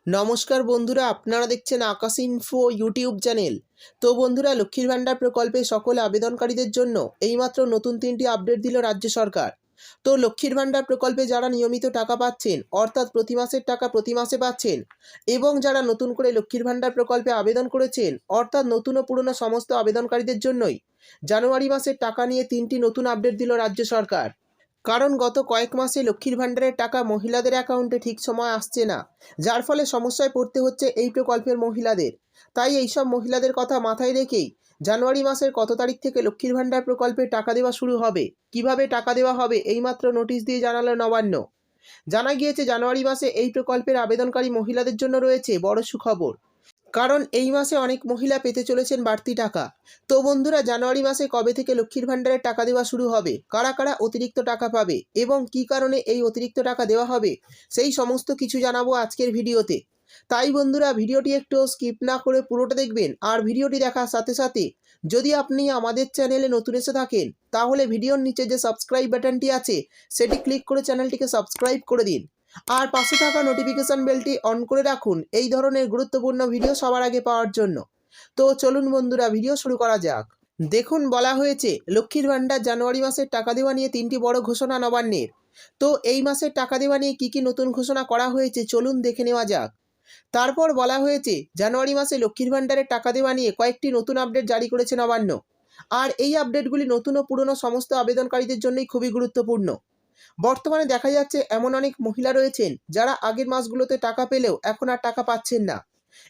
নমস্কার বন্ধুরা, আপনারা দেখছেন আকাশ ইনফো ইউটিউব চ্যানেল। তো বন্ধুরা, লক্ষ্মীর ভাণ্ডার প্রকল্পে সকল আবেদনকারীদের জন্য এইমাত্র নতুন 3টি আপডেট দিল রাজ্য সরকার। তো লক্ষ্মীর ভাণ্ডার প্রকল্পে যারা নিয়মিত টাকা পাচ্ছেন, অর্থাৎ প্রতি মাসের টাকা প্রতি মাসে পাচ্ছেন, এবং যারা নতুন করে লক্ষ্মীর ভাণ্ডার প্রকল্পে আবেদন করেছেন, অর্থাৎ নতুন ও পুরনো সমস্ত আবেদনকারীদের জন্যই জানুয়ারি মাসের টাকা নিয়ে 3টি নতুন আপডেট দিল রাজ্য সরকার। কারণ গত কয়েক মাসে লক্ষ্মীর ভাণ্ডারের টাকা মহিলাদের অ্যাকাউন্টে ঠিক সময় আসছে না, যার ফলে সমস্যায় পড়তে হচ্ছে এই প্রকল্পের মহিলাদের। তাই এইসব মহিলাদের কথা মাথায় রেখেই জানুয়ারি মাসের কত তারিখ থেকে লক্ষ্মীর ভাণ্ডার প্রকল্পে টাকা দেওয়া শুরু হবে, কিভাবে টাকা দেওয়া হবে, এইমাত্র নোটিশ দিয়ে জানালো নবান্ন। জানা গিয়েছে জানুয়ারি মাসে এই প্রকল্পের আবেদনকারী মহিলাদের জন্য রয়েছে বড় সুখবর। কারণ এই মাসে অনেক মহিলা পেতে চলেছেন বাড়তি টাকা। তো বন্ধুরা, জানুয়ারি মাসে কবে থেকে লক্ষ্মীর ভাণ্ডারের টাকা দেওয়া শুরু হবে, কারা কারা অতিরিক্ত টাকা পাবে এবং কী কারণে এই অতিরিক্ত টাকা দেওয়া হবে, সেই সমস্ত কিছু জানাবো আজকের ভিডিওতে। তাই বন্ধুরা, ভিডিওটি একটু স্কিপ না করে পুরোটা দেখবেন। আর ভিডিওটি দেখার সাথে সাথে যদি আপনি আমাদের চ্যানেলে নতুন এসে থাকেন, তাহলে ভিডিওর নিচে যে সাবস্ক্রাইব বাটনটি আছে সেটি ক্লিক করে চ্যানেলটিকে সাবস্ক্রাইব করে দিন। আর পাশে থাকা নোটিফিকেশন বেলটি অন করে রাখুন এই ধরনের গুরুত্বপূর্ণ ভিডিও সবার আগে পাওয়ার জন্য। তো চলুন বন্ধুরা, ভিডিও শুরু করা যাক। দেখুন, বলা হয়েছে লক্ষ্মীর ভাণ্ডার জানুয়ারি মাসের টাকা দেওয়া নিয়ে 3টি বড় ঘোষণা নবান্নের। তো এই মাসের টাকা দেওয়া নিয়ে কী কী নতুন ঘোষণা করা হয়েছে চলুন দেখে নেওয়া যাক। তারপর বলা হয়েছে জানুয়ারি মাসে লক্ষ্মীর ভাণ্ডারের টাকা দেওয়া নিয়ে কয়েকটি নতুন আপডেট জারি করেছে নবান্ন। আর এই আপডেটগুলি নতুন ও পুরনো সমস্ত আবেদনকারীদের জন্যই খুবই গুরুত্বপূর্ণ। বর্তমানে দেখা যাচ্ছে এমন অনেক মহিলা রয়েছেন যারা আগের মাসগুলোতে টাকা পেলেও এখন আর টাকা পাচ্ছেন না।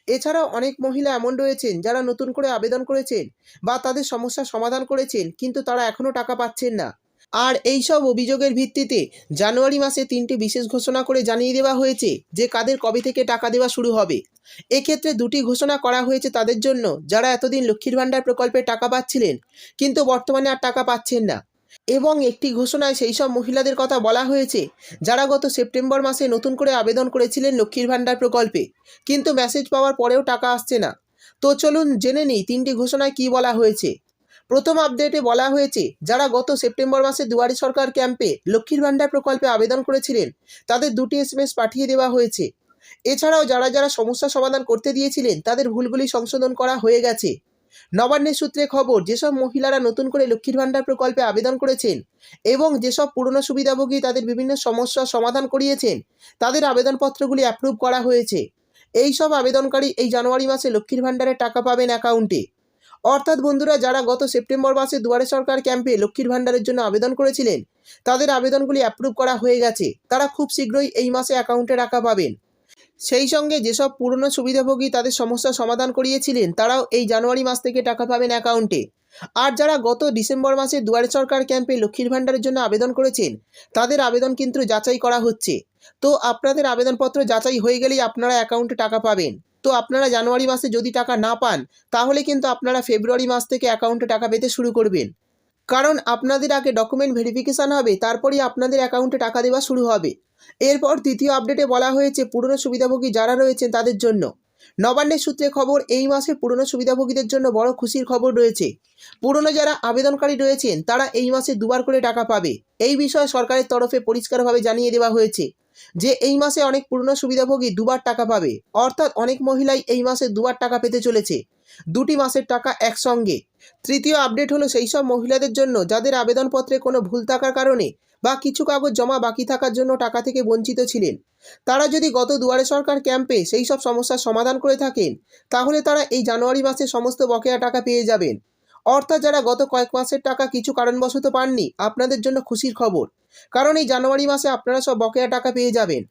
এছাড়াও অনেক মহিলা এমন রয়েছেন যারা নতুন করে আবেদন করেছেন বা তাদের সমস্যার সমাধান করেছেন, কিন্তু তারা এখনও টাকা পাচ্ছেন না। আর এই সব অভিযোগের ভিত্তিতে জানুয়ারি মাসে 3টি বিশেষ ঘোষণা করে জানিয়ে দেওয়া হয়েছে যে কাদের কবে থেকে টাকা দেওয়া শুরু হবে। এক্ষেত্রে 2টি ঘোষণা করা হয়েছে তাদের জন্য যারা এতদিন লক্ষ্মীর ভাণ্ডার প্রকল্পে টাকা পাচ্ছিলেন কিন্তু বর্তমানে আর টাকা পাচ্ছেন না। এবং একটি ঘোষণায় সেই সব মহিলাদের কথা বলা হয়েছে যারা গত সেপ্টেম্বর মাসে নতুন করে আবেদন করেছিলেন লক্ষ্মীর ভাণ্ডার প্রকল্পে, কিন্তু মেসেজ পাওয়ার পরেও টাকা আসছে না। তো চলুন জেনে নিই 3টি ঘোষণায় কী বলা হয়েছে। প্রথম আপডেটে বলা হয়েছে যারা গত সেপ্টেম্বর মাসে দুয়ারে সরকার ক্যাম্পে লক্ষ্মীর ভাণ্ডার প্রকল্পে আবেদন করেছিলেন তাদের 2টি SMS পাঠিয়ে দেওয়া হয়েছে। এছাড়াও যারা যারা সমস্যা সমাধান করতে দিয়েছিলেন তাদের ভুলগুলি সংশোধন করা হয়ে গেছে। নবান্নের সূত্রে খবর, যেসব মহিলারা নতুন করে লক্ষ্মীর ভাণ্ডার প্রকল্পে আবেদন করেছেন এবং যেসব পুরনো সুবিধাভোগী তাদের বিভিন্ন সমস্যার সমাধান করিয়েছেন, তাদের আবেদনপত্রগুলি অ্যাপ্রুভ করা হয়েছে। এই সব আবেদনকারী এই জানুয়ারি মাসে লক্ষ্মীর ভাণ্ডারের টাকা পাবেন অ্যাকাউন্টে। অর্থাৎ বন্ধুরা, যারা গত সেপ্টেম্বর মাসে দুয়ারে সরকার ক্যাম্পে লক্ষ্মীর ভাণ্ডারের জন্য আবেদন করেছিলেন তাদের আবেদনগুলি অ্যাপ্রুভ করা হয়ে গেছে, তারা খুব শীঘ্রই এই মাসে অ্যাকাউন্টে টাকা পাবেন। সেই সঙ্গে যেসব পুরনো সুবিধাভোগী তাদের সমস্যা সমাধান করিয়েছিলেন তারাও এই জানুয়ারি মাস থেকে টাকা পাবেন অ্যাকাউন্টে। আর যারা গত ডিসেম্বর মাসে দুয়ারে সরকার ক্যাম্পে লক্ষ্মীর ভাণ্ডারের জন্য আবেদন করেছেন তাদের আবেদন কিন্তু যাচাই করা হচ্ছে। তো আপনাদের আবেদনপত্র যাচাই হয়ে গেলেই আপনারা অ্যাকাউন্টে টাকা পাবেন। তো আপনারা জানুয়ারি মাসে যদি টাকা না পান তাহলে কিন্তু আপনারা ফেব্রুয়ারি মাস থেকে অ্যাকাউন্টে টাকা পেতে শুরু করবেন। কারণ আপনাদের আগে ডকুমেন্ট ভেরিফিকেশান হবে, তারপরেই আপনাদের অ্যাকাউন্টে টাকা দেওয়া শুরু হবে। এরপর দ্বিতীয় আপডেটে বলা হয়েছে পুরনো সুবিধাভোগী যারা রয়েছেন তাদের জন্য। নবান্নের সূত্রে খবর, এই মাসে পুরনো সুবিধাভোগীদের জন্য বড় খুশির খবর রয়েছে। পুরনো যারা আবেদনকারী রয়েছেন তারা এই মাসে 2বার করে টাকা পাবে। এই বিষয়ে সরকারের তরফে পরিষ্কারভাবে জানিয়ে দেওয়া হয়েছে যে এই মাসে অনেক পুরনো সুবিধাভোগী 2বার টাকা পাবে। অর্থাৎ অনেক মহিলাই এই মাসে 2বার টাকা পেতে চলেছে, 2টি মাসের টাকা একসঙ্গে। তৃতীয় আপডেট হলো সেই সব মহিলাদের জন্য যাদের আবেদনপত্রে কোনো ভুল থাকার কারণে বা কিছু কাগজ জমা বাকি থাকার জন্য টাকা থেকে বঞ্চিত ছিলেন। তারা যদি গত দুয়ারে সরকার ক্যাম্পে সেই সব সমস্যার সমাধান করে থাকেন তাহলে তারা এই জানুয়ারি মাসে সমস্ত বকেয়া টাকা পেয়ে যাবেন। অর্থাৎ যারা গত কয়েক মাসের টাকা কিছু কারণবশত পাননি, আপনাদের জন্য খুশির খবর, কারণ এই জানুয়ারি মাসে আপনারা সব বকেয়া টাকা পেয়ে যাবেন।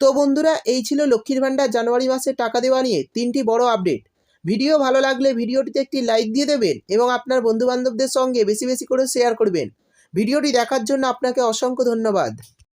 তো বন্ধুরা, এই ছিল লক্ষ্মীর ভাণ্ডার জানুয়ারি মাসে টাকা দেওয়া নিয়ে 3টি বড় আপডেট। ভিডিও ভালো লাগলে ভিডিওটিতে একটি লাইক দিয়ে দেবেন এবং আপনার বন্ধুবান্ধবদের সঙ্গে বেশি বেশি করে শেয়ার করবেন। ভিডিওটি দেখার জন্য আপনাকে অসংখ্য ধন্যবাদ।